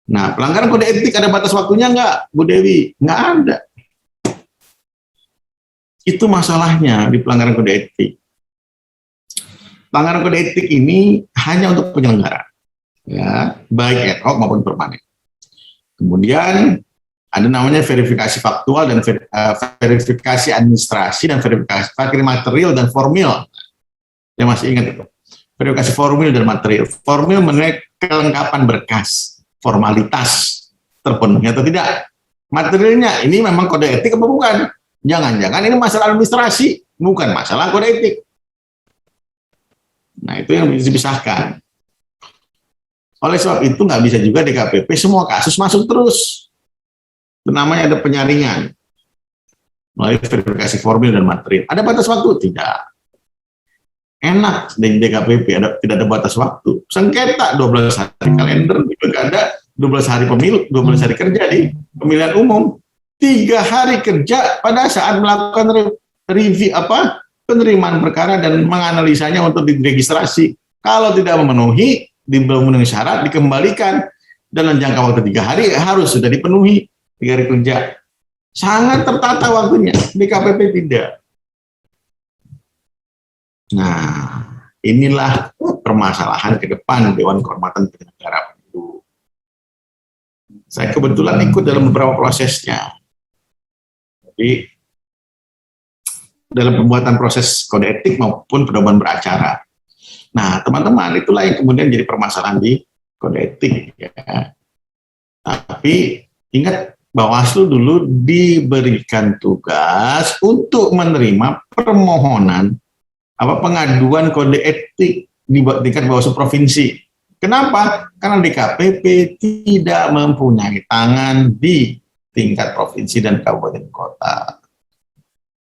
Nah, pelanggaran kode etik ada batas waktunya nggak, Bu Dewi? Nggak ada. Itu masalahnya di pelanggaran kode etik. Pelanggaran kode etik ini hanya untuk penyelenggara, ya, baik ad hoc maupun permanen. Kemudian ada namanya verifikasi faktual dan verifikasi administrasi dan verifikasi material dan formil. Yang masih ingat itu. Verifikasi formil dan material. Formil mengenai kelengkapan berkas. Formalitas terpenuhi atau tidak. Materialnya ini memang kode etik apa bukan? Jangan-jangan ini masalah administrasi, bukan masalah kode etik. Nah, itu yang bisa dipisahkan. Oleh sebab itu nggak bisa juga DKPP semua kasus masuk terus. Itu namanya ada penyaringan melalui verifikasi formil dan material. Ada batas waktu? Tidak. Enak di DKPP, tidak ada batas waktu. Sengketa 12 hari kalender di pilkada, 12 hari pemilu, 12 hari kerja di pemilihan umum, 3 hari kerja pada saat melakukan review penerimaan perkara dan menganalisanya untuk diregistrasi. Kalau tidak memenuhi syarat dikembalikan dalam jangka waktu 3 hari harus sudah dipenuhi 3 hari kerja. Sangat tertata waktunya. DKPP tidak. Nah, inilah permasalahan ke depan Dewan Kehormatan Penyelenggara Pemilu. Saya kebetulan ikut dalam beberapa prosesnya. Jadi, dalam pembuatan proses kode etik maupun pedoman beracara. Nah, teman-teman, itulah yang kemudian jadi permasalahan di kode etik. Ya. Tapi, ingat, Bawaslu dulu diberikan tugas untuk menerima permohonan pengaduan kode etik di tingkat Bawaslu provinsi. Kenapa? Karena DKPP tidak mempunyai tangan di tingkat provinsi dan kabupaten kota.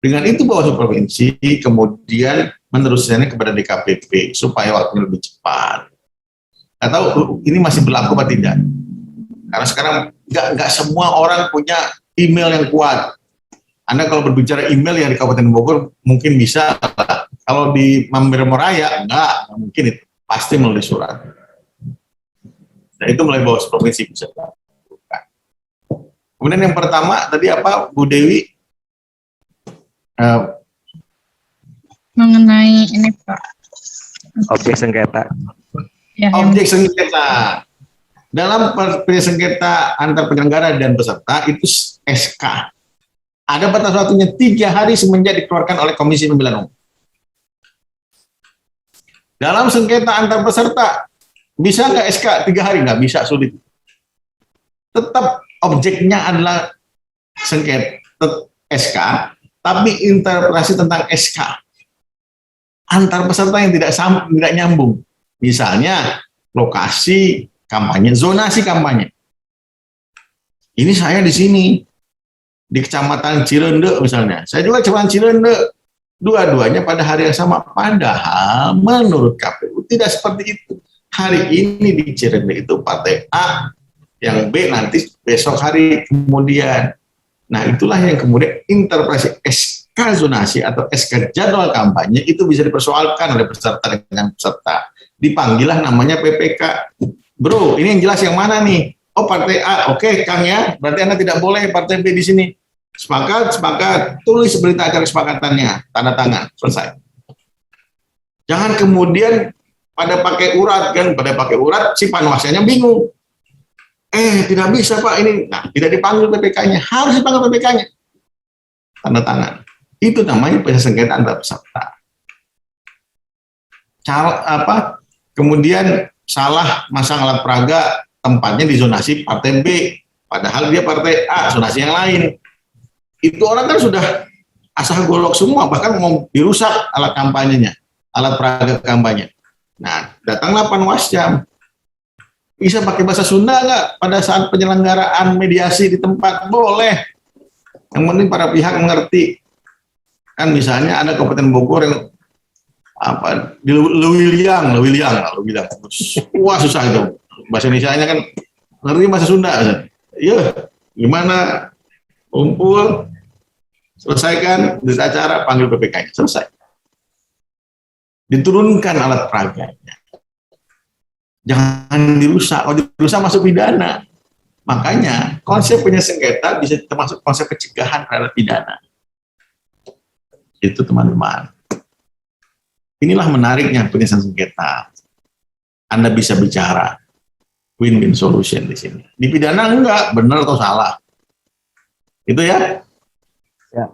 Dengan itu Bawaslu provinsi kemudian meneruskannya kepada DKPP supaya waktunya lebih cepat. Nggak tahu ini masih berlaku atau tidak. Karena sekarang nggak semua orang punya email yang kuat. Anda kalau berbicara email yang di Kabupaten Bogor mungkin bisa. Kalau di Mamberamo Raya, enggak mungkin itu. Pasti melalui surat. Nah, itu mulai Bawaslu provinsi bisa dilakukan. Kemudian yang pertama, tadi apa, Bu Dewi? Mengenai ini, Pak. Objek sengketa. Ya, Objek sengketa. Dalam sengketa antar penyelenggara dan peserta, itu SK. Ada batas waktunya 3 hari semenjak dikeluarkan oleh Komisi Pemilihan Umum. Dalam sengketa antar peserta, bisa nggak SK 3 hari? Nggak bisa, sulit. Tetap objeknya adalah sengketa SK, tapi interpretasi tentang SK. Antar peserta yang tidak nyambung. Misalnya, lokasi kampanye, zonasi kampanye. Ini saya di sini, di Kecamatan Cirende misalnya. Saya juga Kecamatan Cirende. Dua-duanya pada hari yang sama, padahal menurut KPU tidak seperti itu. Hari ini di Cirende itu partai A, yang B nanti besok hari kemudian. Nah, itulah yang kemudian interpretasi SK zonasi atau SK jadwal kampanye itu bisa dipersoalkan oleh peserta dengan peserta. Dipanggillah namanya PPK. Bro, ini yang jelas yang mana nih? Oh, partai A, oke Kang ya, berarti Anda tidak boleh partai B di sini. Sepakat, tulis berita acara kesepakatannya, tanda tangan, selesai. Jangan kemudian pada pakai urat, si panwasnya bingung. Tidak bisa Pak ini, nah tidak dipanggil PPK-nya, harus dipanggil PPK-nya. Tanda tangan. Itu namanya penyelesaian antar peserta. Kemudian salah masang alat peraga, tempatnya di zonasi partai B, padahal dia partai A, zonasi yang lain. Itu orang kan sudah asal golok semua, bahkan mau dirusak alat kampanyenya, alat peraga kampanye. Nah, datanglah Panwasjam. Bisa pakai bahasa Sunda nggak pada saat penyelenggaraan mediasi di tempat? Boleh. Yang penting para pihak mengerti. Kan misalnya ada Kabupaten Bogor yang di Lewiliang. Wah susah itu. Bahasa Indonesianya kan ngerti bahasa Sunda. Iya, gimana? Kumpul, selesaikan berita acara, panggil PPK-nya, selesai. Diturunkan alat peraganya. Jangan dirusak. Kalau dirusak masuk pidana. Makanya konsep penyelesaian sengketa bisa termasuk konsep pencegahan terhadap pidana. Itu teman-teman. Inilah menariknya penyelesaian sengketa. Anda bisa bicara win-win solution di sini. Di pidana enggak, benar atau salah. Itu ya. Ya.